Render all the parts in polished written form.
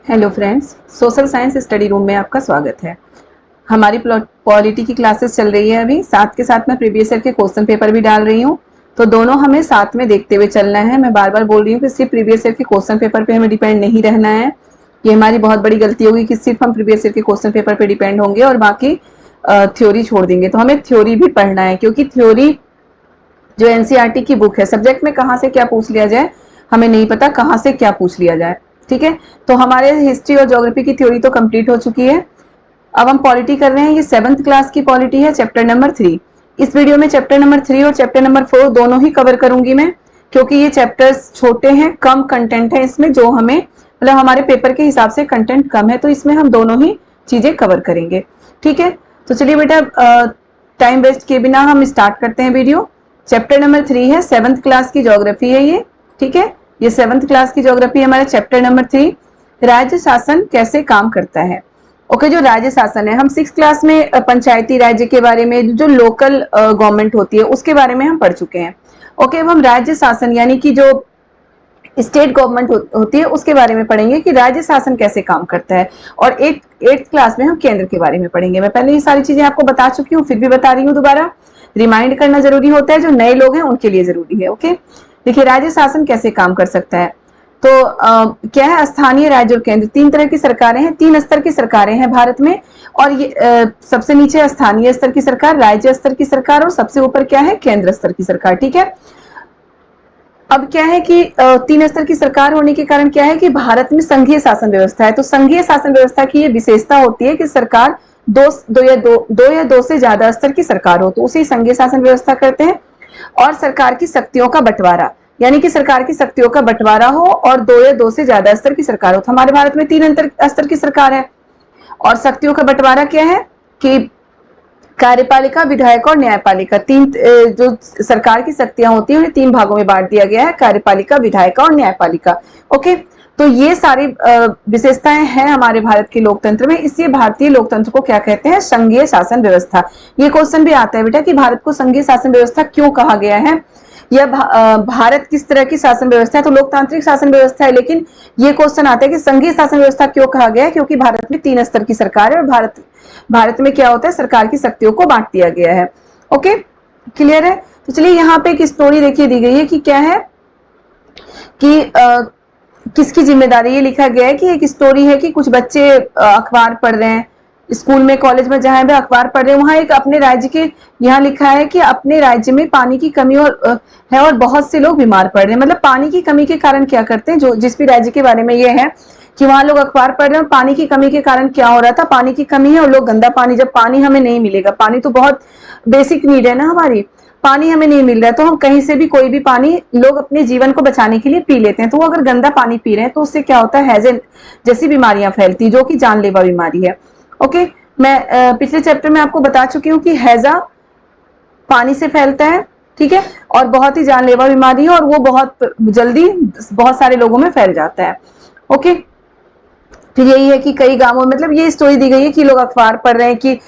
Hello friends, social science study room में आपका स्वागत है। हमारी पॉलिटी की क्लासेस चल रही है अभी, साथ के साथ मैं प्रीवियस ईयर के क्वेश्चन पेपर भी डाल रही हूँ, तो दोनों हमें साथ में देखते हुए चलना है। मैं बार बार बोल रही हूँ कि सिर्फ प्रीवियस ईयर के क्वेश्चन पेपर पे हमें डिपेंड नहीं रहना है। ये हमारी बहुत बड़ी गलती होगी कि सिर्फ हम प्रीवियस ईयर के क्वेश्चन पेपर पे डिपेंड होंगे और बाकी थ्योरी छोड़ देंगे। तो हमें थ्योरी भी पढ़ना है, क्योंकि थ्योरी जो एनसीईआरटी की बुक है, सब्जेक्ट में कहाँ से क्या पूछ लिया जाए हमें नहीं पता, कहाँ से क्या पूछ लिया जाए। ठीक है, तो हमारे हिस्ट्री और ज्योग्राफी की थ्योरी तो कंप्लीट हो चुकी है। अब हम पॉलिटी कर रहे हैं। ये 7th क्लास की पॉलिटी है, चैप्टर नंबर 3। इस वीडियो में चैप्टर नंबर 3 और चैप्टर नंबर 4 दोनों ही कवर करूंगी मैं, क्योंकि ये चैप्टर्स छोटे हैं, कम कंटेंट है इसमें, जो हमें मतलब हमारे पेपर के हिसाब से कंटेंट कम है, तो इसमें हम दोनों ही चीजें कवर करेंगे। ठीक है, तो चलिए बेटा, टाइम वेस्ट किए बिना हम स्टार्ट करते हैं वीडियो। चैप्टर नंबर 3 है, 7th क्लास की ज्योग्राफी है ये। ठीक है, ये 7th क्लास की ज्योग्राफी है हमारा चैप्टर नंबर 3, राज्य शासन कैसे काम करता है। ओके, जो राज्य शासन है, हम 6th क्लास में पंचायती राज्य के बारे में, जो लोकल गवर्नमेंट होती है उसके बारे में हम पढ़ चुके हैं। ओके, अब हम राज्य शासन यानी कि जो स्टेट गवर्नमेंट होती है उसके बारे में पढ़ेंगे कि राज्य शासन कैसे काम करता है। और 8th क्लास में हम केंद्र के बारे में पढ़ेंगे। मैं पहले ये सारी चीजें आपको बता चुकी हूँ, फिर भी बता रही हूँ दोबारा, रिमाइंड करना जरूरी होता है, जो नए लोग हैं उनके लिए जरूरी है। ओके, देखिए राज्य शासन कैसे काम कर सकता है। तो क्या है, स्थानीय, राज्य और केंद्र, 3 तरह की सरकारें हैं, 3 स्तर की सरकारें हैं भारत में। और ये सबसे नीचे स्थानीय स्तर की सरकार, राज्य स्तर की सरकार, और सबसे ऊपर क्या है, केंद्र स्तर की सरकार। ठीक है, अब क्या है कि 3 स्तर की सरकार होने के कारण क्या है कि भारत में संघीय शासन व्यवस्था है। तो संघीय शासन व्यवस्था की ये विशेषता होती है कि सरकार दो से ज्यादा स्तर की सरकार हो तो उसे संघीय शासन व्यवस्था कहते हैं। और सरकार की शक्तियों का बंटवारा, यानी कि सरकार की शक्तियों का बंटवारा हो और दो से ज्यादा स्तर की सरकार हो। तो हमारे भारत में 3 स्तर की सरकार है। और शक्तियों का बंटवारा क्या है कि कार्यपालिका, विधायक और न्यायपालिका, 3 जो सरकार की शक्तियां होती हैं उन्हें 3 भागों में बांट दिया गया है, कार्यपालिका, विधायक और न्यायपालिका। ओके, तो ये सारी विशेषताएं हैं हमारे भारत के लोकतंत्र में, इसलिए भारतीय लोकतंत्र को क्या कहते हैं, संघीय शासन व्यवस्था। ये क्वेश्चन भी आता है बेटा कि भारत को संघीय शासन व्यवस्था क्यों कहा गया है, यह भारत किस तरह की शासन व्यवस्था है। तो लोकतांत्रिक शासन व्यवस्था है, लेकिन ये क्वेश्चन आता है कि संघीय शासन व्यवस्था क्यों कहा गया है, क्योंकि भारत में 3 स्तर की सरकार है और भारत में क्या होता है, सरकार की शक्तियों को बांट दिया गया है। ओके, क्लियर है। तो चलिए यहाँ पे एक स्टोरी देखिए दी गई है कि क्या है कि किसकी जिम्मेदारी, ये लिखा गया है कि एक स्टोरी है कि कुछ बच्चे अखबार पढ़ रहे हैं, स्कूल में, कॉलेज में, जहां भी अखबार पढ़ रहे हैं, वहां एक अपने राज्य के, यहाँ लिखा है कि अपने राज्य में पानी की कमी है और बहुत से लोग बीमार पड़ रहे हैं। मतलब पानी की कमी के कारण क्या करते हैं, जो जिस भी राज्य के बारे में ये है कि वहां लोग अखबार पढ़ रहे हैं, पानी की कमी के कारण क्या हो रहा था, पानी की कमी है और लोग गंदा पानी, जब पानी हमें नहीं मिलेगा, पानी तो बहुत बेसिक नीड है ना हमारी, पानी हमें नहीं मिल रहा है तो हम कहीं से भी कोई भी पानी लोग अपने जीवन को बचाने के लिए पी लेते हैं। तो वो अगर गंदा पानी पी रहे हैं तो उससे क्या होता है, हैजे जैसी बीमारियां फैलती, जो कि जानलेवा बीमारी है। ओके, मैं पिछले चैप्टर में आपको बता चुकी हूँ कि हैजा पानी से फैलता है, ठीक है, और बहुत ही जानलेवा बीमारी है और वो बहुत जल्दी बहुत सारे लोगों में फैल जाता है। ओके, फिर यही है कि कई गांवों में, मतलब ये स्टोरी दी गई है कि लोग अखबार पढ़ रहे हैं कि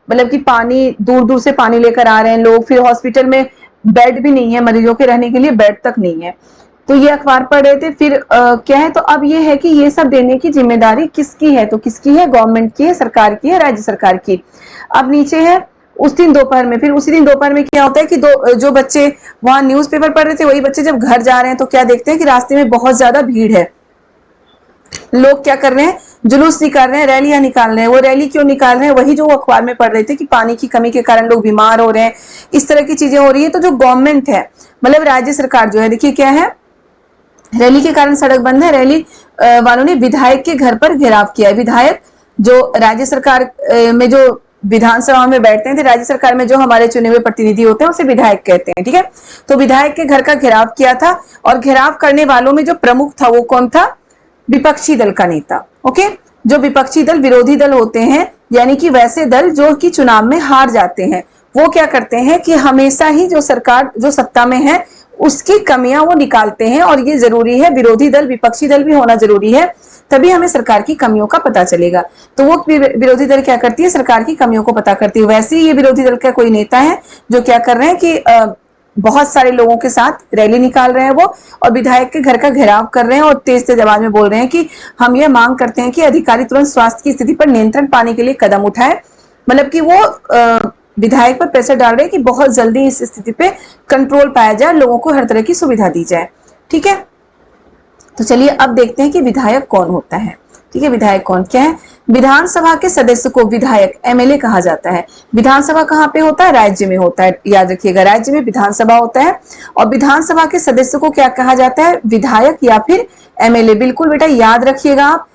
मतलब कि पानी दूर दूर से पानी लेकर आ रहे हैं लोग, फिर हॉस्पिटल में बेड भी नहीं है, मरीजों के रहने के लिए बेड तक नहीं है, तो ये अखबार पढ़ रहे थे। फिर क्या है, तो अब ये है कि ये सब देने की जिम्मेदारी किसकी है, तो किसकी है, गवर्नमेंट की है, सरकार की है, राज्य सरकार की। अब नीचे है, उस दिन दोपहर में, फिर उसी दिन दोपहर में क्या होता है कि जो बच्चे वहां न्यूज़पेपर पढ़ रहे थे, वही बच्चे जब घर जा रहे हैं तो क्या देखते हैं कि रास्ते में बहुत ज्यादा भीड़ है, लोग क्या कर रहे हैं, जुलूस निकाल रहे हैं, रैलियां निकाल रहे हैं। वो रैली क्यों निकाल रहे हैं, वही जो अखबार में पढ़ रहे थे कि पानी की कमी के कारण लोग बीमार हो रहे हैं, इस तरह की चीजें हो रही है। तो जो गवर्नमेंट है, मतलब राज्य सरकार जो है, देखिए क्या है, रैली के कारण सड़क बंद है, रैली वालों ने विधायक के घर पर घेराव किया है। विधायक जो राज्य सरकार में जो विधानसभा में बैठते हैं, राज्य सरकार में जो हमारे चुने हुए प्रतिनिधि होते हैं उसे विधायक कहते हैं। ठीक है, तो विधायक के घर का घेराव किया था और घेराव करने वालों में जो प्रमुख था वो कौन था, विपक्षी दल का नेता। ओके, जो विपक्षी दल, विरोधी दल होते हैं, यानी कि वैसे दल जो कि चुनाव में हार जाते हैं, वो क्या करते हैं कि हमेशा ही जो सरकार जो सत्ता में है उसकी कमियां वो निकालते हैं। और ये जरूरी है, विरोधी दल, विपक्षी दल भी होना जरूरी है, तभी हमें सरकार की कमियों का पता चलेगा। तो वो विरोधी दल क्या करती है, सरकार की कमियों को पता करती है। वैसे ही ये विरोधी दल का कोई नेता है जो क्या कर रहे हैं कि बहुत सारे लोगों के साथ रैली निकाल रहे हैं वो, और विधायक के घर का घेराव कर रहे हैं और तेज तेज आवाज में बोल रहे हैं कि हम ये मांग करते हैं कि अधिकारी तुरंत स्वास्थ्य की स्थिति पर नियंत्रण पाने के लिए कदम उठाए। मतलब कि वो विधायक पर प्रेशर डाल रहे हैं कि बहुत जल्दी इस स्थिति पे कंट्रोल पाया जाए, लोगों को हर तरह की सुविधा दी जाए। ठीक है, तो चलिए अब देखते हैं कि विधायक कौन होता है। ठीक है, विधायक कौन क्या है? विधानसभा के सदस्य को विधायक एमएलए कहा जाता है। विधानसभा कहाँ पे होता है? राज्य में होता है, याद रखिएगा, राज्य में विधानसभा होता है। और विधानसभा के सदस्य को क्या कहा जाता है? विधायक या फिर एमएलए। बिल्कुल बेटा याद रखिएगा आप,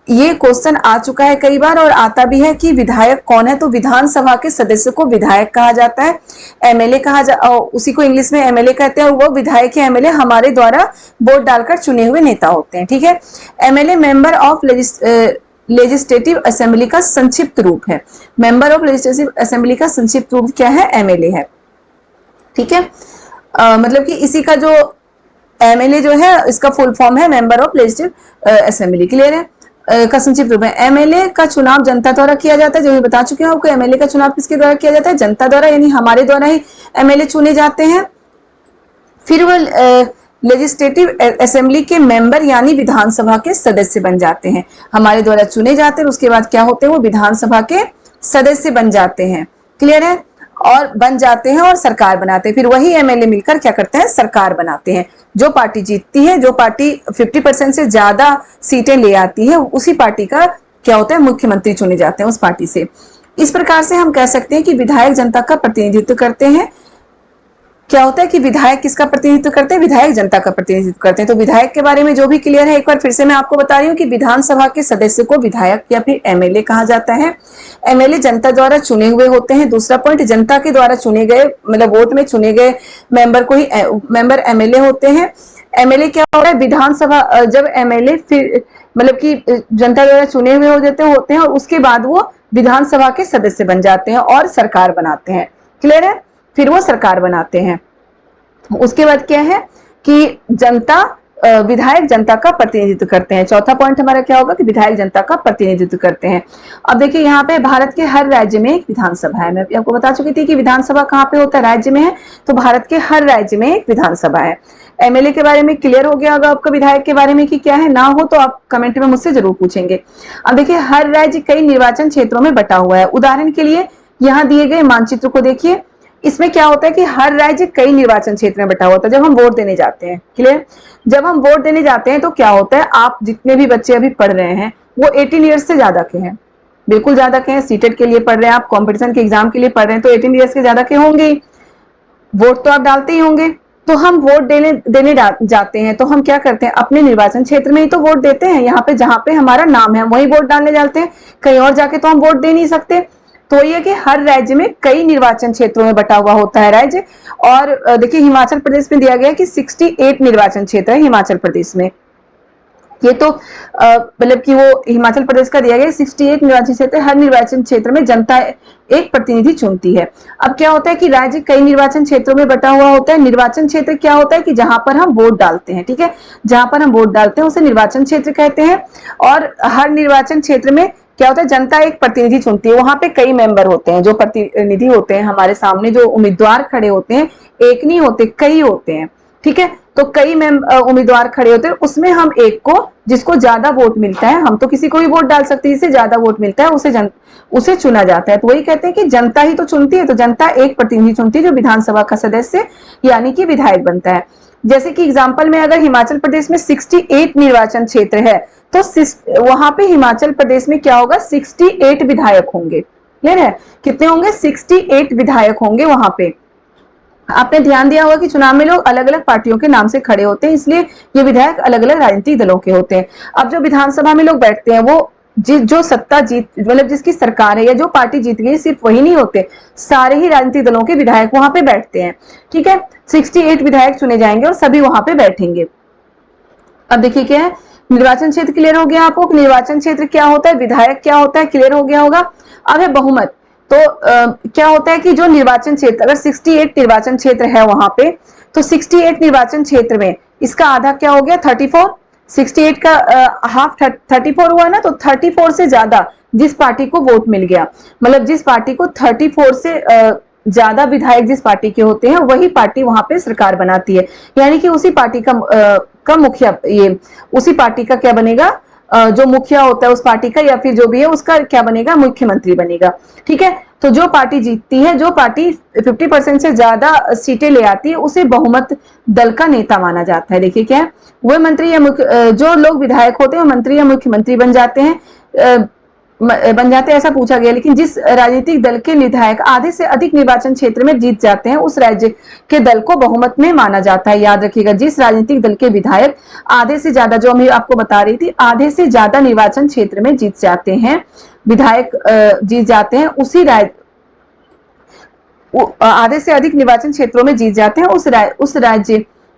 ये क्वेश्चन आ चुका है कई बार और आता भी है कि विधायक कौन है, तो विधानसभा के सदस्य को विधायक कहा जाता है। एमएलए उसी को इंग्लिश में एमएलए कहते हैं, और वो विधायक या एमएलए हमारे द्वारा वोट डालकर चुने हुए नेता होते हैं। ठीक है, MLA member of legislative assembly का संक्षिप्त रूप है। मेंबर ऑफ लेजिस्लेटिव असेंबली का संक्षिप्त रूप क्या है? एमएलए है। ठीक है, मतलब कि इसी का जो एमएलए जो है इसका फुल फॉर्म है member of legislative assembly. Clear है? का संक्षिप्त रूप है। एमएलए का चुनाव जनता द्वारा किया जाता है, जो मैं बता चुके हैं आपको। एमएलए का चुनाव किसके द्वारा किया जाता है? जनता द्वारा, यानी हमारे द्वारा ही एमएलए चुने जाते हैं। फिर वो लेजिस्लेटिव असेंबली के मेंबर यानी विधानसभा के सदस्य बन जाते हैं, हमारे द्वारा चुने जाते हैं। उसके बाद क्या होते हैं? वो विधानसभा के सदस्य बन जाते हैं। क्लियर है? और बन जाते हैं और सरकार बनाते हैं। फिर वही एमएलए मिलकर क्या करते हैं? सरकार बनाते हैं। जो पार्टी जीतती है, जो पार्टी 50% से ज्यादा सीटें ले आती है, उसी पार्टी का क्या होता है? मुख्यमंत्री चुने जाते हैं उस पार्टी से। इस प्रकार से हम कह सकते हैं कि विधायक जनता का प्रतिनिधित्व करते हैं। क्या होता है कि विधायक किसका प्रतिनिधित्व करते हैं? विधायक जनता का प्रतिनिधित्व करते हैं। तो विधायक के बारे में जो भी क्लियर है, एक बार फिर से मैं आपको बता रही हूँ कि विधानसभा के सदस्य को विधायक या फिर एमएलए कहा जाता है। एमएलए जनता द्वारा चुने हुए होते हैं। दूसरा पॉइंट, जनता के द्वारा चुने गए, मतलब वोट में चुने गए मेंबर को ही मेंबर एमएलए होते हैं। एमएलए क्या होता है? विधानसभा जब एमएलए फिर मतलब कि जनता द्वारा चुने हुए होते हैं और उसके बाद वो विधानसभा के सदस्य बन जाते हैं और सरकार बनाते हैं। क्लियर है? फिर वो सरकार बनाते हैं। उसके बाद क्या है कि विधायक जनता का प्रतिनिधित्व करते हैं। चौथा पॉइंट हमारा क्या होगा कि विधायक जनता का प्रतिनिधित्व करते हैं। अब देखिए यहाँ पे भारत के हर राज्य में एक विधानसभा है। मैं आपको बता चुकी थी कि विधानसभा कहाँ पे होता है? राज्य में है। तो भारत के हर राज्य में एक विधानसभा है। एमएलए के बारे में क्लियर हो गया होगा आपका, विधायक के बारे में कि क्या है। ना हो तो आप कमेंट में मुझसे जरूर पूछेंगे। अब देखिए हर राज्य कई निर्वाचन क्षेत्रों में बटा हुआ है। उदाहरण के लिए यहाँ दिए गए मानचित्र को देखिए, इसमें क्या होता है कि हर राज्य कई निर्वाचन क्षेत्र में बटा होता है जब हम वोट देने जाते हैं। क्लियर? जब हम वोट देने जाते हैं तो क्या होता है, आप जितने भी बच्चे अभी पढ़ रहे हैं वो 18 ईयर्स से ज्यादा के हैं, बिल्कुल ज्यादा के हैं। सीटेट के लिए पढ़ रहे हैं आप, कॉम्पिटिशन के एग्जाम के लिए पढ़ रहे हैं, तो 18 ईयर्स के ज्यादा के होंगे। वोट तो आप डालते ही होंगे। तो हम वोट देने जाते हैं तो हम क्या करते हैं? अपने निर्वाचन क्षेत्र में ही तो वोट देते हैं। यहाँ पे जहां पे हमारा नाम है वही वोट डालने जाते हैं, कहीं और जाके तो हम वोट दे नहीं सकते। तो ये कि हर राज्य में कई निर्वाचन क्षेत्रों में बटा हुआ होता है राज्य। और देखिए हिमाचल प्रदेश में दिया गया है कि 68 निर्वाचन क्षेत्र है हिमाचल प्रदेश में। ये तो मतलब कि वो हिमाचल प्रदेश का दिया गया 68 निर्वाचन क्षेत्र। हर निर्वाचन क्षेत्र में जनता एक प्रतिनिधि चुनती है। अब क्या होता है कि राज्य कई निर्वाचन क्षेत्रों में बटा हुआ होता है। निर्वाचन क्षेत्र क्या होता है कि जहां पर हम वोट डालते हैं। ठीक है, जहां पर हम वोट डालते हैं उसे निर्वाचन क्षेत्र कहते हैं। और हर निर्वाचन क्षेत्र में क्या होता है? जनता एक प्रतिनिधि चुनती है। वहां पे कई मेंबर होते हैं, जो प्रतिनिधि होते हैं हमारे सामने, जो उम्मीदवार खड़े होते हैं, एक नहीं होते, कई होते हैं। ठीक है, तो कई उम्मीदवार खड़े होते हैं, उसमें हम एक को, जिसको ज्यादा वोट मिलता है, हम तो किसी को भी वोट डाल सकते हैं, जिससे ज्यादा वोट मिलता है उसे चुना जाता है। तो वही कहते हैं कि जनता ही तो चुनती है। तो जनता एक प्रतिनिधि चुनती है जो विधानसभा का सदस्य यानी कि विधायक बनता है। जैसे कि एग्जाम्पल में अगर हिमाचल प्रदेश में 68 निर्वाचन क्षेत्र है तो वहां पे हिमाचल प्रदेश में क्या होगा? 68 विधायक होंगे। क्लियर है? कितने होंगे? 68 विधायक होंगे वहां पे। आपने ध्यान दिया होगा कि चुनाव में लोग अलग अलग पार्टियों के नाम से खड़े होते हैं, इसलिए ये विधायक अलग अलग राजनीतिक दलों के होते हैं। अब जो विधानसभा में लोग बैठते हैं वो जो सत्ता मतलब जिसकी सरकार है या जो पार्टी जीत गई, सिर्फ वही नहीं होते, सारे ही राजनीतिक दलों के विधायक वहां पे बैठते हैं। ठीक है, 68 विधायक चुने जाएंगे और सभी वहां पे बैठेंगे। अब देखिए क्या है, निर्वाचन क्षेत्र क्लियर हो गया आपको? निर्वाचन क्षेत्र क्या होता है, विधायक क्या होता है, क्लियर हो गया होगा। अब है बहुमत। तो क्या होता है कि जो निर्वाचन क्षेत्र, अगर 68 निर्वाचन क्षेत्र है वहां पे, तो 68 निर्वाचन क्षेत्र में इसका आधा क्या हो गया? 34। 68 का हाफ 34 हुआ ना, तो 34 से ज्यादा जिस पार्टी को वोट मिल गया, मतलब जिस पार्टी को 34 से ज्यादा विधायक जिस पार्टी के होते हैं वही पार्टी वहां पे सरकार बनाती है, यानी कि उसी पार्टी का मुखिया, ये उसी पार्टी का क्या बनेगा, जो मुखिया होता है उस पार्टी का या फिर जो भी है उसका क्या बनेगा, मुख्यमंत्री बनेगा। ठीक है, तो जो पार्टी जीतती है, जो पार्टी 50% से ज्यादा सीटें ले आती है, उसे बहुमत दल का नेता माना जाता है। देखिए क्या है, वह मंत्री या जो लोग विधायक होते हैं वो मंत्री या मुख्यमंत्री बन जाते हैं, ऐसा पूछा गया। लेकिन जिस राजनीतिक दल के विधायक आधे से अधिक निर्वाचन क्षेत्र में जीत जाते हैं उस राज्य के दल को बहुमत में माना जाता है। याद रखिएगा, जिस राजनीतिक दल के विधायक आधे से ज्यादा, जो मैं आपको बता रही थी, आधे से ज्यादा निर्वाचन क्षेत्र में जीत जाते हैं, विधायक जीत जाते हैं, आधे से अधिक निर्वाचन क्षेत्रों में जीत जाते हैं, उस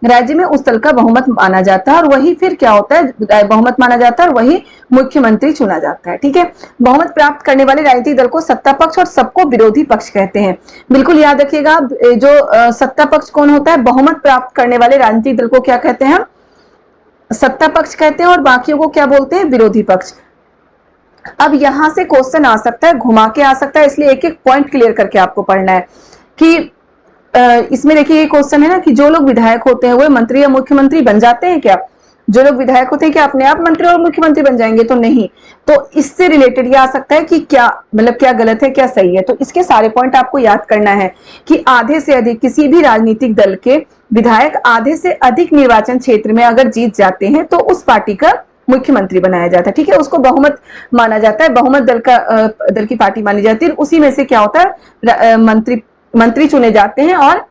राज्य में उस दल का बहुमत माना जाता है, और वही फिर क्या होता है, बहुमत माना जाता है और वही मुख्यमंत्री चुना जाता है। ठीक है, बहुमत प्राप्त करने वाले राजनीतिक दल को सत्ता पक्ष और सबको विरोधी पक्ष कहते हैं। बिल्कुल याद रखिएगा, जो सत्ता पक्ष कौन होता है, बहुमत प्राप्त करने वाले राजनीतिक दल को क्या कहते हैं, सत्ता पक्ष कहते हैं, और बाकियों को क्या बोलते हैं, विरोधी पक्ष। अब यहां से क्वेश्चन आ सकता है, घुमा के आ सकता है, इसलिए एक एक पॉइंट क्लियर करके आपको पढ़ना है कि इसमें देखिए ये क्वेश्चन है ना कि जो लोग विधायक होते हैं वो मंत्री या मुख्यमंत्री बन जाते हैं क्या, जो लोग विधायक होते हैं क्या अपने आप मंत्री और मुख्यमंत्री बन जाएंगे, तो नहीं। तो इससे रिलेटेड ये आ सकता है कि क्या मतलब क्या गलत है क्या सही है, तो इसके सारे पॉइंट आपको याद करना है कि आधे से अधिक, किसी भी राजनीतिक दल के विधायक आधे से अधिक निर्वाचन क्षेत्र में अगर जीत जाते हैं तो उस पार्टी का मुख्यमंत्री बनाया जाता है। ठीक है, उसको बहुमत माना जाता है, बहुमत दल की पार्टी मानी जाती है, उसी में से क्या होता है, मंत्री चुने जाते हैं और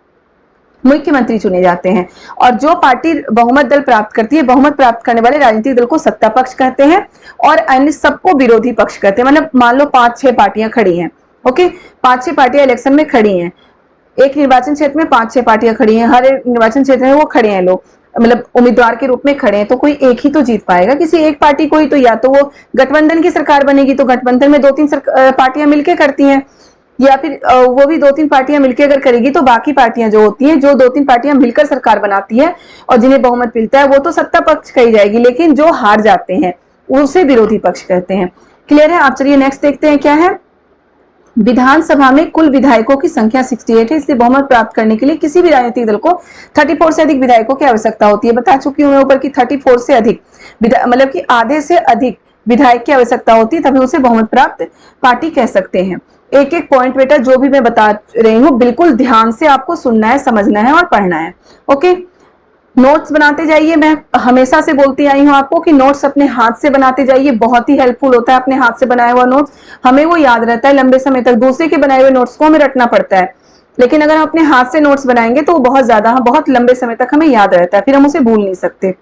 मुख्यमंत्री चुने जाते हैं। और जो पार्टी बहुमत दल प्राप्त करती है, बहुमत प्राप्त करने वाले राजनीतिक दल को सत्ता पक्ष कहते हैं और अन्य सबको विरोधी पक्ष कहते हैं। मतलब मान लो 5-6 पार्टियां खड़ी हैं, ओके, 5-6 पार्टियां इलेक्शन में खड़ी हैं, एक निर्वाचन क्षेत्र में 5-6 पार्टियां खड़ी हैं, हर निर्वाचन क्षेत्र में वो खड़े हैं लोग, मतलब उम्मीदवार के रूप में खड़े हैं, तो कोई एक ही तो जीत पाएगा, किसी एक पार्टी को ही, तो या तो वो गठबंधन की सरकार बनेगी, तो गठबंधन में 2-3 पार्टियां मिलकर करती हैं, या फिर वो भी 2-3 पार्टियां मिलकर अगर करेगी तो बाकी पार्टियां जो होती हैं, जो 2-3 पार्टियां मिलकर सरकार बनाती है और जिन्हें बहुमत मिलता है वो तो सत्ता पक्ष कही जाएगी, लेकिन जो हार जाते हैं उसे विरोधी पक्ष कहते हैं। क्लियर है? आप चलिए नेक्स्ट देखते हैं क्या है। विधानसभा में कुल विधायकों की संख्या 68 है, इसलिए बहुमत प्राप्त करने के लिए किसी भी राजनीतिक दल को 34 से अधिक विधायकों की आवश्यकता होती है। बता चुकी हूं मैं ऊपर की 34 से अधिक मतलब कि आधे से अधिक विधायक की आवश्यकता होती है, तभी उसे बहुमत प्राप्त पार्टी कह सकते हैं। एक एक पॉइंट बेटा जो भी मैं बता रही हूँ बिल्कुल ध्यान से आपको सुनना है, समझना है और पढ़ना है। ओके, नोट्स बनाते जाइए, मैं हमेशा से बोलती आई हूँ आपको कि नोट्स अपने हाथ से बनाते जाइए, बहुत ही हेल्पफुल होता है अपने हाथ से बनाया हुआ नोट्स, हमें वो याद रहता है लंबे समय तक। दूसरे के बनाए हुए नोट्स को हमें रटना पड़ता है, लेकिन अगर हम अपने हाथ से नोट्स बनाएंगे तो बहुत लंबे समय तक हमें याद रहता है, फिर हम उसे भूल नहीं सकते।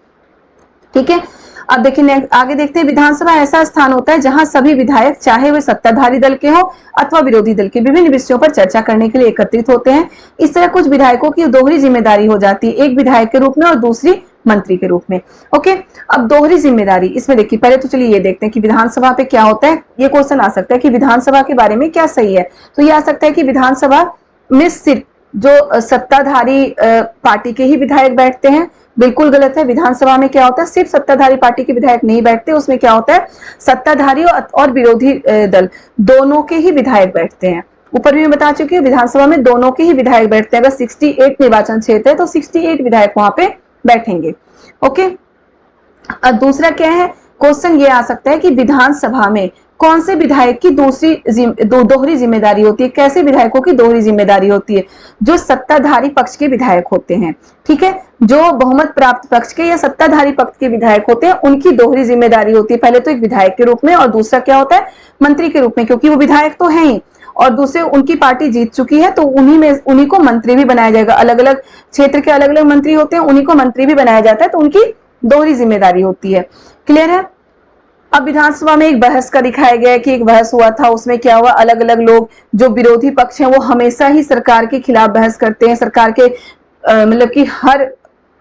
ठीक है, अब देखिए आगे देखते हैं। विधानसभा ऐसा स्थान होता है जहां सभी विधायक, चाहे वे सत्ताधारी दल के हो अथवा विरोधी दल के, विभिन्न विषयों पर चर्चा करने के लिए एकत्रित होते हैं। इस तरह कुछ विधायकों की दोहरी जिम्मेदारी हो जाती है, एक विधायक के रूप में और दूसरी मंत्री के रूप में। ओके, अब दोहरी जिम्मेदारी, इसमें देखिए पहले तो चलिए ये देखते हैं कि विधानसभा पे क्या होता है। ये क्वेश्चन आ सकता है कि विधानसभा के बारे में क्या सही है, तो ये आ सकता है कि विधानसभा में सिर्फ जो सत्ताधारी पार्टी के ही विधायक बैठते हैं। बिल्कुल गलत है। विधानसभा में क्या होता है, सिर्फ सत्ताधारी पार्टी के विधायक नहीं बैठते, उसमें क्या होता है, सत्ताधारी और विरोधी दल दोनों के ही विधायक बैठते हैं। ऊपर भी मैं बता चुकी हूँ विधानसभा में दोनों के ही विधायक बैठते हैं। अगर 68 निर्वाचन क्षेत्र है तो 68 विधायक वहां पे बैठेंगे। ओके, और दूसरा क्या है, क्वेश्चन ये आ सकता है कि विधानसभा में कौन से विधायक की दोहरी जिम्मेदारी होती है। कैसे विधायकों की दोहरी जिम्मेदारी होती है, जो सत्ताधारी पक्ष के विधायक होते हैं। ठीक है, जो बहुमत प्राप्त पक्ष के या सत्ताधारी पक्ष के विधायक होते हैं उनकी दोहरी जिम्मेदारी होती है। पहले तो एक विधायक के रूप में और दूसरा क्या होता है, मंत्री के रूप में, क्योंकि वो विधायक तो है ही और दूसरे उनकी पार्टी जीत चुकी है तो उन्हीं को मंत्री भी बनाया जाएगा। अलग अलग क्षेत्र के अलग अलग मंत्री होते हैं, उन्हीं को मंत्री भी बनाया जाता है, तो उनकी दोहरी जिम्मेदारी होती है। क्लियर है? अब विधानसभा में एक बहस का दिखाया गया है कि एक बहस हुआ था, उसमें क्या हुआ, अलग अलग लोग जो विरोधी पक्ष हैं वो हमेशा ही सरकार के खिलाफ बहस करते हैं, सरकार के मतलब कि हर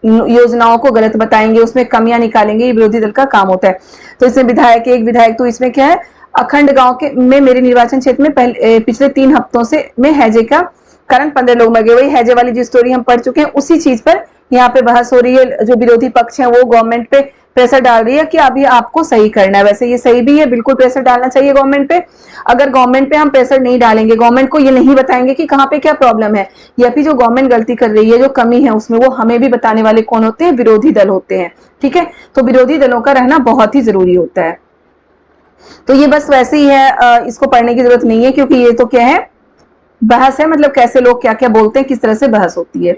योजनाओं को गलत बताएंगे, उसमें कमियां निकालेंगे, ये विरोधी दल का काम होता है। तो इसमें एक विधायक, तो इसमें क्या है, अखंड गांव के में मेरे निर्वाचन क्षेत्र में पिछले 3 हफ्तों से में हैजे का कारण 15 लोग मर गए। वही हैजे वाली जो स्टोरी हम पढ़ चुके हैं उसी चीज पर यहाँ पे बहस हो रही है, जो विरोधी पक्ष है वो गवर्नमेंट पे प्रेशर डाल रही है कि अभी आपको सही करना है। वैसे ये सही भी है, बिल्कुल प्रेशर डालना चाहिए गवर्नमेंट पे। अगर गवर्नमेंट पे हम प्रेशर नहीं डालेंगे, गवर्नमेंट को ये नहीं बताएंगे कि कहाँ पे क्या प्रॉब्लम है या फिर जो गवर्नमेंट गलती कर रही है, जो कमी है उसमें, वो हमें भी बताने वाले कौन होते हैं? विरोधी दल होते हैं। ठीक है, तो विरोधी दलों का रहना बहुत ही जरूरी होता है। तो ये बस वैसे ही है, इसको पढ़ने की जरूरत नहीं है, क्योंकि ये तो क्या है, बहस है, मतलब कैसे लोग क्या क्या बोलते हैं, किस तरह से बहस होती है।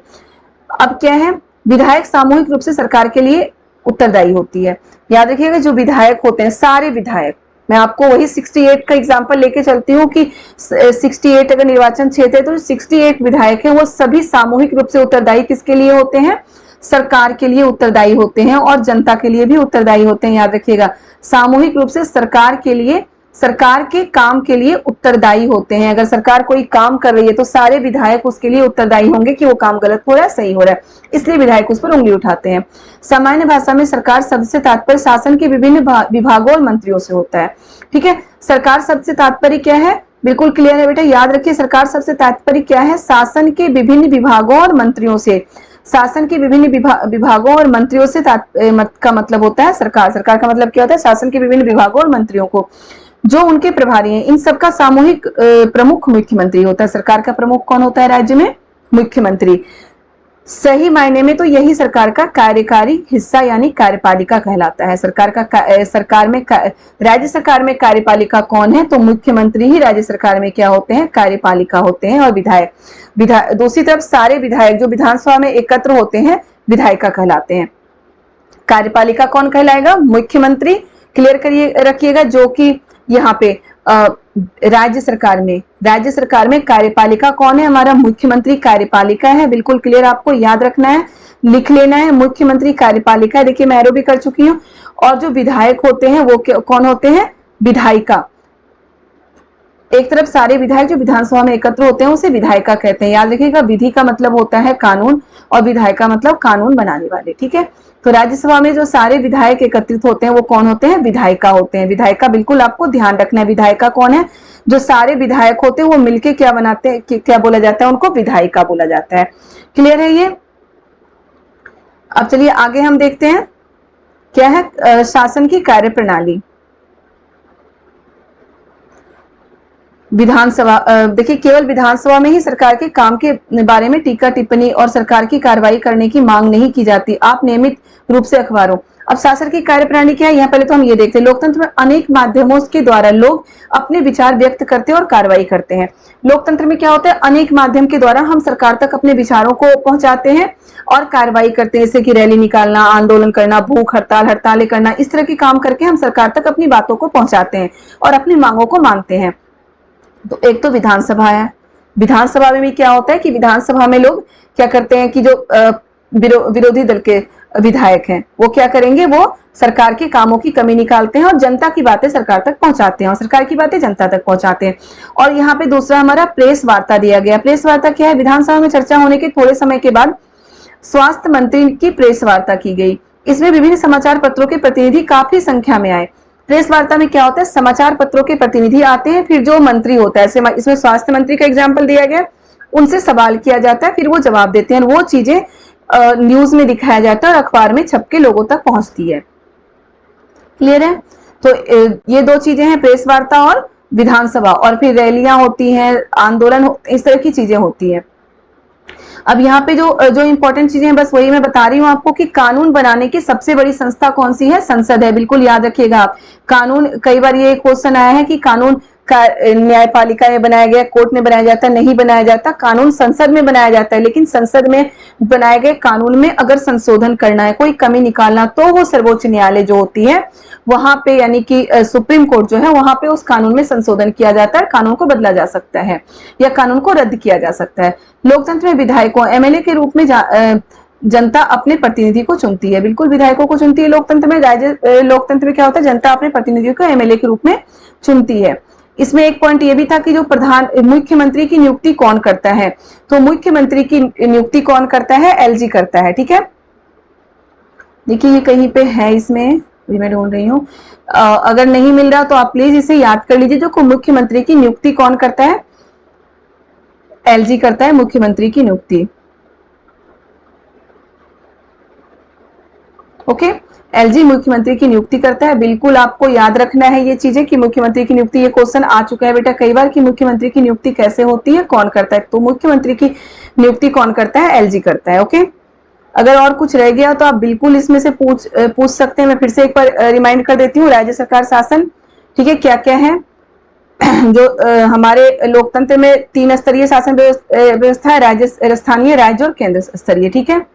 अब क्या है, विधायक सामूहिक रूप से सरकार के लिए उत्तरदायी होती है। याद रखिएगा, जो विधायक होते हैं, सारे विधायक, मैं आपको वही 68 का एग्जांपल लेके चलती हूँ कि 68 अगर निर्वाचन क्षेत्र है तो 68 विधायक हैं, वो सभी सामूहिक रूप से उत्तरदायी किसके लिए होते हैं? सरकार के लिए उत्तरदायी होते हैं और जनता के लिए भी उत्तरदायी होते हैं। याद रखिएगा, सामूहिक रूप से सरकार के लिए, सरकार के काम के लिए उत्तरदायी होते हैं। अगर सरकार कोई काम कर रही है तो सारे विधायक उसके लिए उत्तरदायी होंगे कि वो काम गलत हो रहा है, सही हो रहा है, इसलिए विधायक उस पर उंगली उठाते हैं। सामान्य भाषा में सरकार शब्द से तात्पर्य शासन के विभिन्न विभागों और मंत्रियों से होता है। ठीक है, सरकार शब्द से तात्पर्य क्या है? बिल्कुल क्लियर है बेटा, याद रखिए, सरकार शब्द से तात्पर्य क्या है? शासन के विभिन्न विभागों और मंत्रियों से। शासन के विभिन्न विभागों और मंत्रियों से का मतलब होता है सरकार। सरकार का मतलब क्या होता है? शासन के विभिन्न विभागों और मंत्रियों को, जो उनके प्रभारी हैं, इन सबका सामूहिक प्रमुख मुख्यमंत्री होता है। सरकार का प्रमुख कौन होता है राज्य में? मुख्यमंत्री। सही मायने में तो यही सरकार का कार्यकारी हिस्सा यानी कार्यपालिका कहलाता है। सरकार में राज्य सरकार में कार्यपालिका कौन है? तो मुख्यमंत्री ही राज्य सरकार में क्या होते हैं? कार्यपालिका होते हैं। और विधायक दूसरी तरफ सारे विधायक जो विधानसभा में एकत्र होते हैं विधायिका कहलाते हैं। कार्यपालिका कौन कहलाएगा? मुख्यमंत्री। क्लियर करिए रखिएगा, जो कि यहाँ पे राज्य सरकार में कार्यपालिका कौन है? हमारा मुख्यमंत्री कार्यपालिका है। बिल्कुल क्लियर, आपको याद रखना है, लिख लेना है, मुख्यमंत्री कार्यपालिका है। देखिए मैं एरो भी कर चुकी हूँ। और जो विधायक होते हैं वो कौन होते हैं? विधायिका। एक तरफ सारे विधायक जो विधानसभा में एकत्र होते हैं उसे विधायिका कहते हैं। याद रखिएगा, विधि का मतलब होता है कानून और विधायिका मतलब कानून बनाने वाले। ठीक है, तो राज्यसभा में जो सारे विधायक एकत्रित होते हैं वो कौन होते हैं? विधायिका होते हैं। विधायिका बिल्कुल आपको ध्यान रखना है। विधायिका कौन है? जो सारे विधायक होते हैं वो मिलके क्या बनाते हैं, क्या बोला जाता है? उनको विधायिका बोला जाता है। क्लियर है ये? अब चलिए आगे हम देखते हैं क्या है शासन की कार्यप्रणाली। विधानसभा, देखिए केवल विधानसभा में ही सरकार के काम के बारे में टीका टिप्पणी और सरकार की कार्रवाई करने की मांग नहीं की जाती। आप नियमित रूप से अखबारों, अब शासन की कार्यप्रणाली क्या है? यहाँ पहले तो हम ये देखते हैं, लोकतंत्र में अनेक माध्यमों के द्वारा लोग अपने विचार व्यक्त करते हैं और कार्रवाई करते हैं। लोकतंत्र में क्या होता है? अनेक माध्यम के द्वारा हम सरकार तक अपने विचारों को पहुंचाते हैं और कार्रवाई करते हैं, जैसे कि रैली निकालना, आंदोलन करना, भूख हड़ताल, हड़तालें करना, इस तरह के काम करके हम सरकार तक अपनी बातों को पहुंचाते हैं और अपनी मांगों को मानते हैं। तो एक तो विधानसभा है। विधानसभा में भी क्या होता है कि विधानसभा में लोग क्या करते हैं कि जो विरोधी दल के विधायक हैं वो क्या करेंगे? वो सरकार के कामों की कमी निकालते हैं और जनता की बातें सरकार तक पहुंचाते हैं और सरकार की बातें जनता तक पहुंचाते हैं। और यहाँ पे दूसरा हमारा प्रेस वार्ता दिया गया। प्रेस वार्ता क्या है? विधानसभा में चर्चा होने के थोड़े समय के बाद स्वास्थ्य मंत्री की प्रेस वार्ता की गई। इसमें विभिन्न समाचार पत्रों के प्रतिनिधि काफी संख्या में आए। प्रेस वार्ता में क्या होता है? समाचार पत्रों के प्रतिनिधि आते हैं, फिर जो मंत्री होता है, इसमें स्वास्थ्य मंत्री का एग्जाम्पल दिया गया, उनसे सवाल किया जाता है, फिर वो जवाब देते हैं और वो चीजें न्यूज में दिखाया जाता है और अखबार में छप के लोगों तक पहुंचती है। क्लियर है? तो ये दो चीजें हैं, प्रेस वार्ता और विधानसभा। और फिर रैलियां होती हैं, आंदोलन, इस तरह की चीजें होती है। अब यहाँ पे जो इंपॉर्टेंट चीजें हैं बस वही मैं बता रही हूँ आपको कि कानून बनाने की सबसे बड़ी संस्था कौन सी है? संसद है। बिल्कुल याद रखिएगा आप। कानून, कई बार ये क्वेश्चन आया है कि कानून का न्यायपालिका में बनाया गया, कोर्ट में बनाया जाता, नहीं बनाया जाता। कानून संसद में बनाया जाता है, लेकिन संसद में बनाए गए कानून में अगर संशोधन करना है, कोई कमी निकालना, तो वो सर्वोच्च न्यायालय जो होती है वहां पे, यानी कि सुप्रीम कोर्ट जो है, वहां पे उस कानून में संशोधन किया जाता है, कानून को बदला जा सकता है या कानून को रद्द किया जा सकता है। लोकतंत्र में विधायकों, एमएलए के रूप में जनता अपने प्रतिनिधि को चुनती है। बिल्कुल विधायकों को चुनती है लोकतंत्र में। राज्य लोकतंत्र में क्या होता है? जनता अपने प्रतिनिधियों को एमएलए के रूप में चुनती है। इसमें एक पॉइंट ये भी था कि जो मुख्यमंत्री की नियुक्ति कौन करता है? तो मुख्यमंत्री की नियुक्ति कौन करता है? एलजी करता है। ठीक है, देखिए ये कहीं पे है, इसमें मैं ढूंढ रही हूँ, अगर नहीं मिल रहा तो आप प्लीज इसे याद कर लीजिए। जो मुख्यमंत्री की नियुक्ति कौन करता है? एलजी करता है मुख्यमंत्री की नियुक्ति। ओके। एलजी मुख्यमंत्री की नियुक्ति करता है। बिल्कुल आपको याद रखना है ये चीजें कि मुख्यमंत्री की नियुक्ति, ये क्वेश्चन आ चुका है बेटा कई बार कि मुख्यमंत्री की नियुक्ति कैसे होती है, कौन करता है। तो मुख्यमंत्री की नियुक्ति कौन करता है, एलजी करता है। ओके। अगर और कुछ रह गया तो आप बिल्कुल इसमें से पूछ सकते हैं। मैं फिर से एक बार रिमाइंड कर देती हूँ। राज्य सरकार शासन, ठीक है, क्या क्या है जो हमारे लोकतंत्र में 3 स्तरीय शासन व्यवस्था है, राज्य, स्थानीय, राज्य और केंद्र स्तरीय। ठीक है।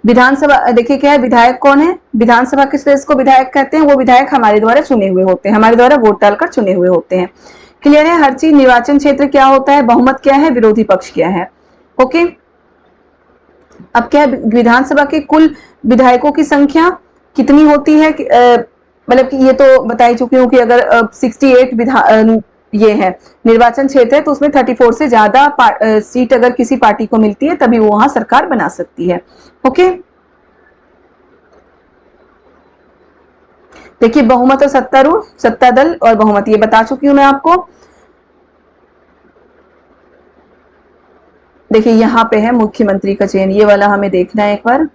विधानसभा देखिए क्या है, विधायक कौन है, विधानसभा किस सदस्य को विधायक कहते हैं, वो विधायक हमारे द्वारा चुने हुए होते हैं, हमारे द्वारा वोट डालकर चुने हुए होते हैं। क्लियर है हर चीज। निर्वाचन क्षेत्र क्या होता है, बहुमत क्या है, विरोधी पक्ष क्या है। ओके। अब क्या है, विधानसभा के कुल विधायकों की संख्या कितनी होती है, मतलब कि ये तो बता ही चुकी हूँ कि अगर 68 ये है निर्वाचन क्षेत्र है तो उसमें 34 से ज्यादा सीट अगर किसी पार्टी को मिलती है तभी वो वहां सरकार बना सकती है। ओके। देखिए बहुमत और सत्तारूढ़, सत्ता दल और बहुमत, ये बता चुकी हूं मैं आपको। देखिए यहाँ पे है मुख्यमंत्री का चयन, ये वाला हमें देखना है एक बार।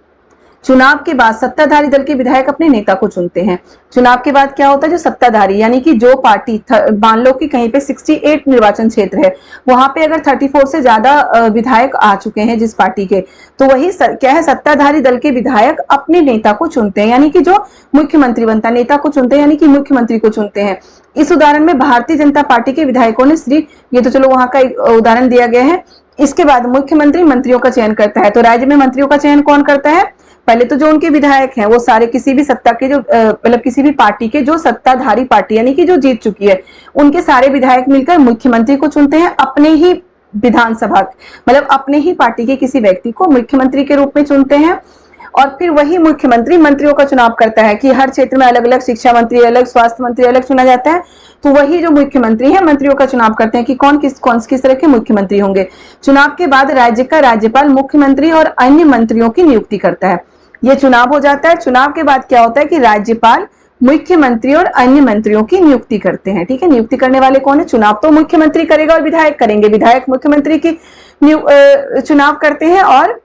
चुनाव के बाद सत्ताधारी दल के विधायक अपने नेता को चुनते हैं। चुनाव के बाद क्या होता है, जो सत्ताधारी यानी कि जो पार्टी, मान लो कि कहीं पे 68 निर्वाचन क्षेत्र है, वहां पे अगर 34 से ज्यादा विधायक आ चुके हैं जिस पार्टी के, तो वही क्या है, सत्ताधारी दल के विधायक अपने नेता को चुनते हैं, यानी कि जो मुख्यमंत्री बनता है, नेता को चुनते हैं यानी कि मुख्यमंत्री को चुनते हैं। इस उदाहरण में भारतीय जनता पार्टी के विधायकों ने ये तो चलो वहां का एक उदाहरण दिया गया है। इसके बाद मुख्यमंत्री मंत्रियों का चयन करता है। तो राज्य में मंत्रियों का चयन कौन करता है, पहले तो जो उनके विधायक हैं वो सारे किसी भी सत्ता के जो मतलब किसी भी पार्टी के जो सत्ताधारी पार्टी यानी कि जो जीत चुकी है, उनके सारे विधायक मिलकर मुख्यमंत्री को चुनते हैं, अपने ही विधानसभा मतलब अपने ही पार्टी के किसी व्यक्ति को मुख्यमंत्री के रूप में चुनते हैं। और फिर वही मुख्यमंत्री मंत्रियों का चुनाव करता है कि हर क्षेत्र में अलग अलग शिक्षा मंत्री अलग, स्वास्थ्य मंत्री अलग चुना जाता है। तो वही जो मुख्यमंत्री है मंत्रियों का चुनाव करते हैं कि कौन किस तरह के मुख्यमंत्री होंगे। चुनाव के बाद राज्य का राज्यपाल मुख्यमंत्री और अन्य मंत्रियों की नियुक्ति करता है। ये चुनाव हो जाता है। चुनाव के बाद क्या होता है कि राज्यपाल मुख्यमंत्री और अन्य मंत्रियों की नियुक्ति करते हैं। ठीक है। नियुक्ति करने वाले कौन है, चुनाव तो मुख्यमंत्री करेगा और विधायक करेंगे, विधायक मुख्यमंत्री की चुनाव करते हैं और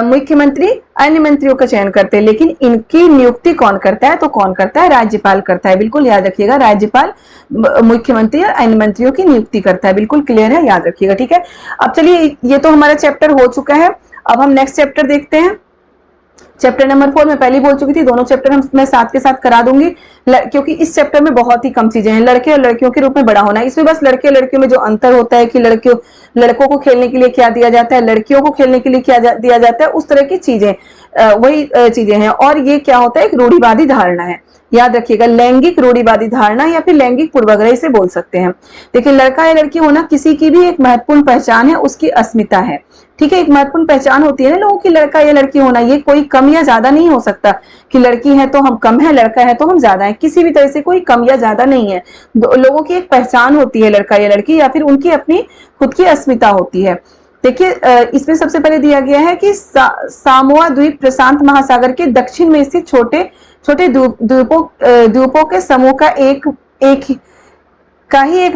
मुख्यमंत्री अन्य मंत्रियों का चयन करते हैं। लेकिन इनकी नियुक्ति कौन करता है, तो कौन करता है, राज्यपाल करता है। बिल्कुल याद रखिएगा, राज्यपाल मुख्यमंत्री और अन्य मंत्रियों की नियुक्ति करता है। बिल्कुल क्लियर है, याद रखिएगा। ठीक है। अब चलिए, ये तो हमारा चैप्टर हो चुका है। अब हम नेक्स्ट चैप्टर देखते हैं। चैप्टर नंबर 4 मैं पहले ही बोल चुकी थी, दोनों चैप्टर मैं साथ के साथ करा दूंगी, क्योंकि इस चैप्टर में बहुत ही कम चीजें हैं। लड़के और लड़कियों के रूप में बड़ा होना, इसमें बस लड़के और लड़कियों में जो अंतर होता है कि लड़कों को खेलने के लिए क्या दिया जाता है, लड़कियों को खेलने के लिए क्या दिया जाता है, उस तरह की चीजें, वही चीजें हैं। और ये क्या होता है, एक रूढ़िवादी धारणा है। याद रखिएगा, लैंगिक रूढ़िवादी धारणा या फिर लैंगिक पूर्वाग्रह इसे बोल सकते हैं। देखिए, लड़का या लड़की होना किसी की भी एक महत्वपूर्ण पहचान है, उसकी अस्मिता है। ठीक है। एक महत्वपूर्ण पहचान होती है ना लोगों की, लड़का या लड़की होना, ये कोई कम या ज्यादा नहीं हो सकता कि लड़की है तो हम कम है, लड़का है तो हम ज्यादा है, किसी भी तरह से कोई कम या ज्यादा नहीं है। लोगों की एक पहचान होती है, लड़का या लड़की, या फिर उनकी अपनी खुद की अस्मिता होती है। देखिए, इसमें सबसे पहले दिया गया है कि सामोआ द्वीप प्रशांत महासागर के दक्षिण में स्थित छोटे छोटे द्वीपों के समूह का एक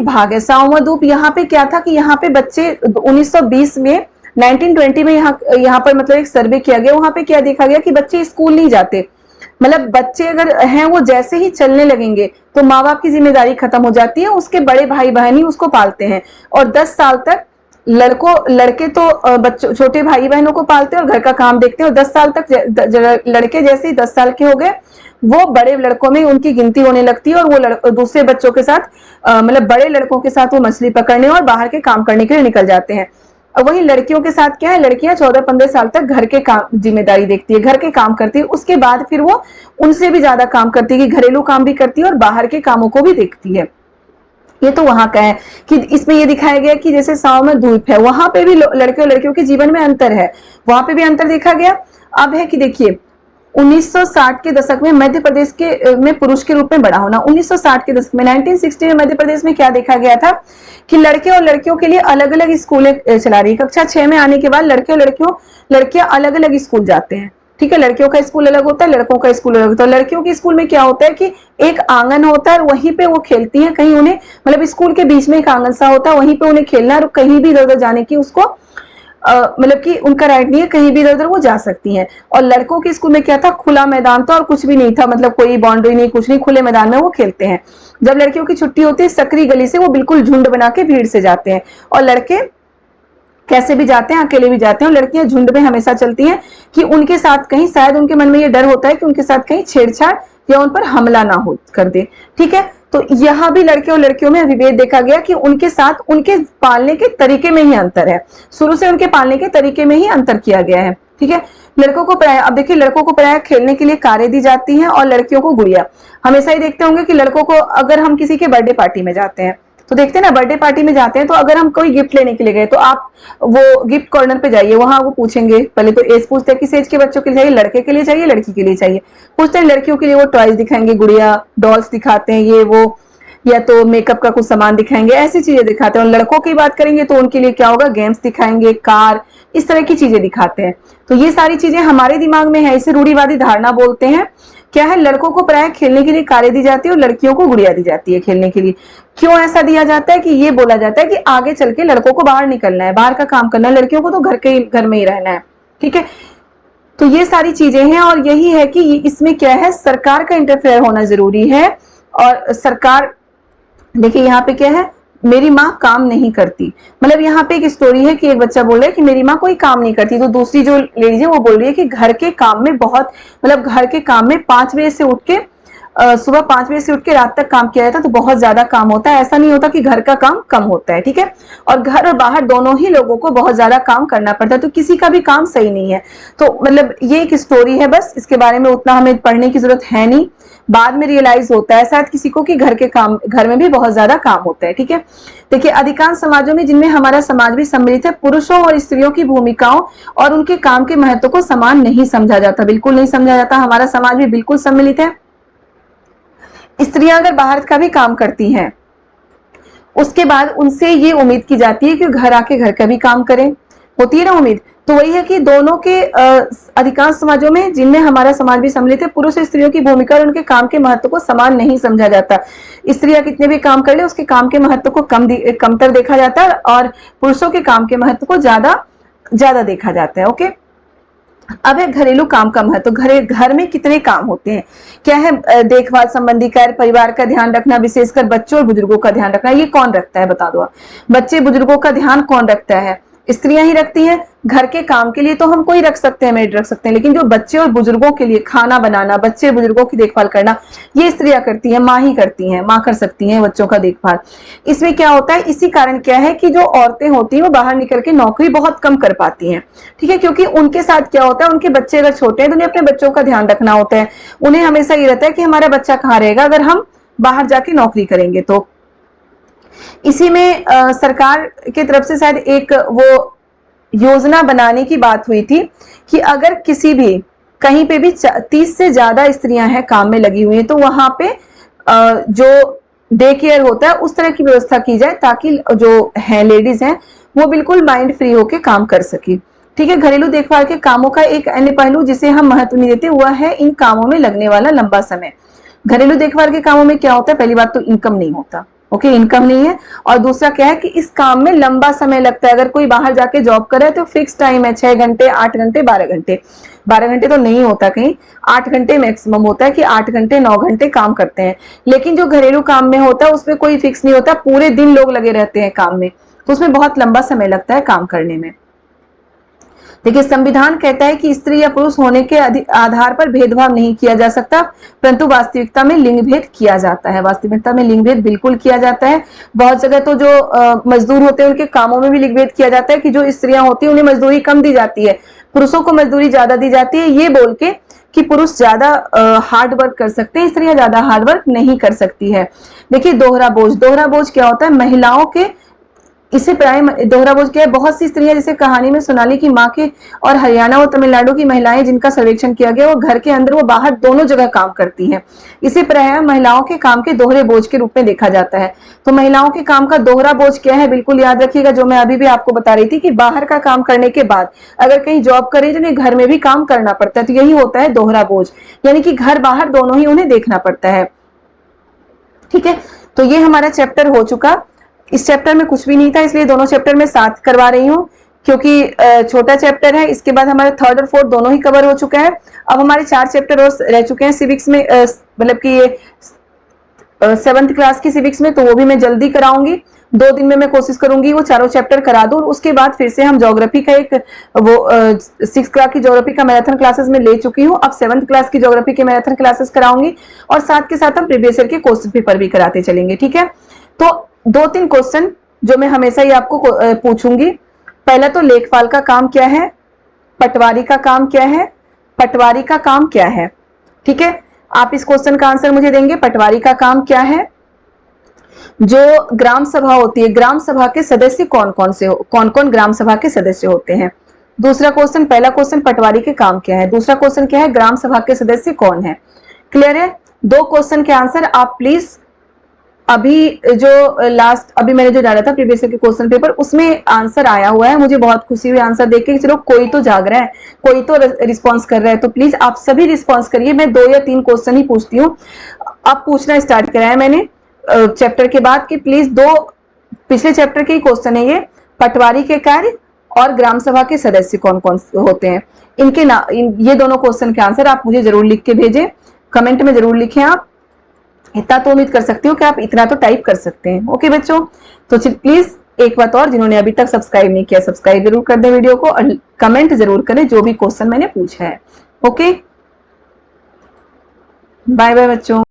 भाग है। सामोआ द्वीप, यहाँ पे क्या था कि यहाँ पे बच्चे 1920 में 1920 में यहाँ पर मतलब एक सर्वे किया गया, वहां पे क्या देखा गया कि बच्चे स्कूल नहीं जाते। मतलब बच्चे अगर हैं वो जैसे ही चलने लगेंगे तो माँ बाप की जिम्मेदारी खत्म हो जाती है, उसके बड़े भाई बहन ही उसको पालते हैं। और 10 साल तक लड़के तो बच्चों, छोटे भाई बहनों को पालते हैं और घर का काम देखते हैं। और 10 साल तक लड़के जैसे ही 10 साल के हो गए, वो बड़े लड़कों में उनकी गिनती होने लगती है और वो दूसरे बच्चों के साथ मतलब बड़े लड़कों के साथ वो मछली पकड़ने और बाहर के काम करने के लिए निकल जाते हैं। और वही लड़कियों के साथ क्या है, लड़कियां 14-15 साल तक घर के काम जिम्मेदारी देखती है, घर के काम करती है। उसके बाद फिर वो उनसे भी ज्यादा काम करती है कि घरेलू काम भी करती है और बाहर के कामों को भी देखती है। ये तो वहां का है कि इसमें ये दिखाया गया कि जैसे सामोआ द्वीप है, वहां पे भी लड़के और लड़कियों के जीवन में अंतर है, वहां पे भी अंतर देखा गया। अब है कि देखिए, 1960 के दशक में मध्य प्रदेश में पुरुष के रूप में बड़ा होना। 1960 के दशक में 1960 में मध्य प्रदेश में क्या देखा गया था कि लड़के और लड़कियों के लिए अलग अलग स्कूलें चला रही। कक्षा 6 में आने के बाद लड़कियां अलग अलग स्कूल जाते हैं। ठीक है। लड़कियों का स्कूल अलग होता है, लड़कों का स्कूल अलग होता है। लड़कियों के स्कूल में क्या होता है कि एक आंगन होता है और वहीं पे वो खेलती हैं। कहीं उन्हें मतलब स्कूल के बीच में एक आंगन सा होता है, वहीं पे उन्हें खेलना और कहीं भी इधर उधर जाने की उसको मतलब कि उनका राइट नहीं है, कहीं भी इधर उधर वो जा सकती हैं। और लड़कों के स्कूल में क्या था, खुला मैदान था और कुछ भी नहीं था, मतलब कोई बाउंड्री नहीं, कुछ नहीं, खुले मैदान में वो खेलते हैं। जब लड़कियों की छुट्टी होती है सकरी गली से वो बिल्कुल झुंड बना के भीड़ से जाते हैं, और लड़के कैसे भी जाते हैं, अकेले भी जाते हैं, और लड़कियां झुंड में हमेशा चलती हैं कि उनके साथ कहीं, शायद उनके मन में ये डर होता है कि उनके साथ कहीं छेड़छाड़ या उन पर हमला ना हो कर दे। ठीक है, तो यहाँ भी लड़के और लड़कियों में विभेद देखा गया कि उनके साथ उनके पालने के तरीके में ही अंतर है, शुरू से उनके पालने के तरीके में ही अंतर किया गया है। ठीक है, लड़कों को प्राय, अब देखिए लड़कों को प्राय खेलने के लिए कारें दी जाती हैं और लड़कियों को गुड़िया। हमेशा ही देखते होंगे कि लड़कों को, अगर हम किसी के बर्थडे पार्टी में जाते हैं तो देखते हैं ना, बर्थडे पार्टी में जाते हैं तो अगर हम कोई गिफ्ट लेने के लिए गए तो आप वो गिफ्ट कॉर्नर पे जाइए, वहां वो पूछेंगे, पहले तो एज पूछते हैं, किस एज के बच्चों के लिए चाहिए, लड़के के लिए चाहिए, लड़की के लिए चाहिए, पूछते हैं। लड़कियों के लिए वो टॉयज दिखाएंगे, गुड़िया, डॉल्स दिखाते हैं, ये वो, या तो मेकअप का कुछ सामान दिखाएंगे, ऐसी चीजें दिखाते हैं। और लड़कों की बात करेंगे तो उनके लिए क्या होगा, गेम्स दिखाएंगे, कार, इस तरह की चीजें दिखाते हैं। तो ये सारी चीजें हमारे दिमाग में है, इसे रूढ़िवादी धारणा बोलते हैं। क्या है, लड़कों को प्राय खेलने के लिए कारें दी जाती है और लड़कियों को गुड़िया दी जाती है खेलने के लिए। क्यों ऐसा दिया जाता है कि ये बोला जाता है कि आगे चल के लड़कों को बाहर निकलना है, बाहर का काम करना है, लड़कियों को तो घर में ही रहना है। ठीक है, तो ये सारी चीजें हैं, और यही है कि इसमें क्या है, सरकार का इंटरफेयर होना जरूरी है। और सरकार, देखिए यहाँ पे क्या है, मेरी माँ काम नहीं करती, मतलब यहाँ पे एक स्टोरी है कि एक बच्चा बोल रहा है कि मेरी माँ कोई काम नहीं करती, तो दूसरी जो लेडीज है वो बोल रही है कि घर के काम में बहुत, मतलब घर के काम में 5 बजे से उठ के सुबह 5 बजे से उठ के रात तक काम किया जाता है, तो बहुत ज्यादा काम होता है, ऐसा नहीं होता कि घर का काम कम होता है। ठीक है, और घर और बाहर दोनों ही लोगों को बहुत ज्यादा काम करना पड़ता है, तो किसी का भी काम सही नहीं है। तो मतलब ये एक स्टोरी है, बस इसके बारे में उतना हमें पढ़ने की जरूरत है नहीं, बाद में रियलाइज होता है शायद किसी को कि घर में भी बहुत ज्यादा काम होता है। ठीक है, देखिए अधिकांश समाजों में जिनमें हमारा समाज भी सम्मिलित है, पुरुषों और स्त्रियों की भूमिकाओं और उनके काम के महत्व को समान नहीं समझा जाता, बिल्कुल नहीं समझा जाता। हमारा समाज भी बिल्कुल सम्मिलित है। स्त्रियां अगर बाहर का भी काम करती हैं, उसके बाद उनसे ये उम्मीद की जाती है कि घर आके घर का भी काम करें, होती है ना उम्मीद। तो वही है कि दोनों के अधिकांश समाजों में, जिनमें हमारा समाज भी सम्मिलित है, पुरुष और स्त्रियों की भूमिका और उनके काम के महत्व को समान नहीं समझा जाता। स्त्रियां कितने भी काम कर ले, उसके काम के महत्व को कमतर देखा जाता है, और पुरुषों के काम के महत्व को ज्यादा देखा जाता है। ओके, अब है घरेलू काम का महत्व। घर में कितने काम होते हैं, क्या है, देखभाल संबंधी कार्य, परिवार का ध्यान रखना, विशेषकर बच्चों और बुजुर्गों का ध्यान रखना, ये कौन रखता है बता दो आप। बच्चे बुजुर्गों का ध्यान कौन रखता है, स्त्रियां ही रखती हैं। घर के काम के लिए तो हम कोई रख सकते हैं, मेड रख सकते हैं, लेकिन जो बच्चे और बुजुर्गों के लिए खाना बनाना, बच्चे बुजुर्गों की देखभाल करना, ये स्त्रियां करती हैं, माँ ही करती हैं, माँ कर सकती हैं बच्चों का देखभाल। इसमें क्या होता है, इसी कारण क्या है कि जो औरतें होती हैं वो बाहर निकल के नौकरी बहुत कम कर पाती हैं। ठीक है, क्योंकि उनके साथ क्या होता है, उनके बच्चे अगर छोटे हैं तो उन्हें अपने बच्चों का ध्यान रखना होता है। उन्हें हमेशा ये रहता है कि हमारा बच्चा कहाँ रहेगा अगर हम बाहर जाके नौकरी करेंगे तो। इसी में सरकार की तरफ से शायद एक वो योजना बनाने की बात हुई थी कि अगर किसी भी कहीं पे भी 30 से ज्यादा स्त्रियां हैं काम में लगी हुई हैं, तो वहां पे जो डे केयर होता है उस तरह की व्यवस्था की जाए ताकि जो है लेडीज हैं वो बिल्कुल माइंड फ्री होके काम कर सके। ठीक है, घरेलू देखभाल के कामों का एक अन्य पहलू जिसे हम महत्व नहीं देते हुआ है इन कामों में लगने वाला लंबा समय। घरेलू देखभाल के कामों में क्या होता है, पहली बात तो इनकम नहीं होता। ओके, इनकम नहीं है, और दूसरा क्या है कि इस काम में लंबा समय लगता है। अगर कोई बाहर जाके जॉब कर रहा है तो फिक्स टाइम है, 6 घंटे, 8 घंटे, 12 घंटे। 12 घंटे तो नहीं होता, कहीं 8 घंटे मैक्सिमम होता है कि 8 घंटे 9 घंटे काम करते हैं। लेकिन जो घरेलू काम में होता है उसमें कोई फिक्स नहीं होता, पूरे दिन लोग लगे रहते हैं काम में, तो उसमें बहुत लंबा समय लगता है काम करने में। देखिए, संविधान कहता है कि स्त्री या पुरुष होने के आधार पर भेदभाव नहीं किया जा सकता, परंतु वास्तविकता में लिंग भेद किया जाता है। वास्तविकता में लिंग भेद बिल्कुल किया जाता है। बहुत जगह तो जो मजदूर होते हैं उनके कामों में भी लिंग भेद किया जाता है कि जो स्त्रियां होती हैं उन्हें मजदूरी कम दी जाती है, पुरुषों को मजदूरी ज्यादा दी जाती है, ये बोल के कि पुरुष ज्यादा हार्ड वर्क कर सकते हैं, स्त्रियां ज्यादा हार्ड वर्क नहीं कर सकती है। देखिए, दोहरा बोझ क्या होता है, महिलाओं के, इसे प्राय दोहरा बोझ क्या है, बहुत सी स्त्रियां जैसे कहानी में सोनाली की माँ के और हरियाणा और तमिलनाडु की महिलाएं जिनका सर्वेक्षण किया गया, वो घर के अंदर वो बाहर दोनों जगह काम करती हैं। इसे प्राय महिलाओं के काम के दोहरे बोझ के रूप में देखा जाता है। तो महिलाओं के काम का दोहरा बोझ क्या है, बिल्कुल याद रखिएगा, जो मैं अभी भी आपको बता रही थी कि बाहर का काम करने के बाद अगर कहीं जॉब करें तो उन्हें घर में भी काम करना पड़ता है, तो यही होता है दोहरा बोझ, यानी कि घर बाहर दोनों ही उन्हें देखना पड़ता है। ठीक है, तो ये हमारा चैप्टर हो चुका। इस चैप्टर में कुछ भी नहीं था, इसलिए दोनों चैप्टर में साथ करवा रही हूँ। क्योंकि छोटा चैप्टर है। इसके बाद हमारे थर्ड और फोर्थ दोनों ही कवर हो चुका है। अब हमारे 4 चैप्टर और रह चुके हैं सिविक्स में, मतलब कि ये 7th क्लास की सिविक्स में, तो वो भी मैं जल्दी कराऊंगी। 2 दिन में मैं कोशिश करूंगी वो चारों चैप्टर करा दूं। उसके बाद फिर से हम ज्योग्राफी का एक वो 6th क्लास की ज्योग्राफी का मैराथन क्लासेस में ले चुकी हूँ। अब 7th क्लास की ज्योग्राफी के मैराथन क्लासेस कराऊंगी और साथ के साथ हम प्रीवियस ईयर के क्वेश्चन पेपर भी कराते चलेंगे, ठीक है। तो 2-3 क्वेश्चन जो मैं हमेशा ही आपको पूछूंगी। पहला तो लेखपाल का काम क्या है, पटवारी का काम क्या है, पटवारी का काम क्या है, ठीक है। आप इस क्वेश्चन का आंसर मुझे देंगे, पटवारी का काम क्या है। जो ग्राम सभा होती है, ग्राम सभा के सदस्य कौन कौन ग्राम सभा के सदस्य होते हैं। दूसरा क्वेश्चन, पहला क्वेश्चन पटवारी के काम क्या है, दूसरा क्वेश्चन क्या है, ग्राम सभा के सदस्य कौन है। क्लियर है। 2 क्वेश्चन के आंसर आप प्लीज अभी जो लास्ट अभी मैंने जो डाला था प्रीवियस ईयर के क्वेश्चन पेपर, उसमें आंसर आया हुआ है। मुझे बहुत खुशी हुई आंसर देख के, चलो कोई तो जाग रहा है, कोई तो रिस्पॉन्स कर रहा है। तो प्लीज आप सभी रिस्पॉन्स करिए। मैं 2 या 3 क्वेश्चन ही पूछती हूँ। अब पूछना स्टार्ट कराया है मैंने चैप्टर के बाद कि प्लीज 2 पिछले चैप्टर के ही क्वेश्चन है ये, पटवारी के कार्य और ग्राम सभा के सदस्य कौन कौन होते हैं, इनके ये दोनों क्वेश्चन के आंसर आप मुझे जरूर लिख के भेजें, कमेंट में जरूर लिखें। आप इतना तो उम्मीद कर सकती हूँ कि आप इतना तो टाइप कर सकते हैं। ओके बच्चों, तो प्लीज एक बात और, जिन्होंने अभी तक सब्सक्राइब नहीं किया सब्सक्राइब जरूर कर दें वीडियो को और कमेंट जरूर करें जो भी क्वेश्चन मैंने पूछा है। ओके, बाय बाय बच्चों।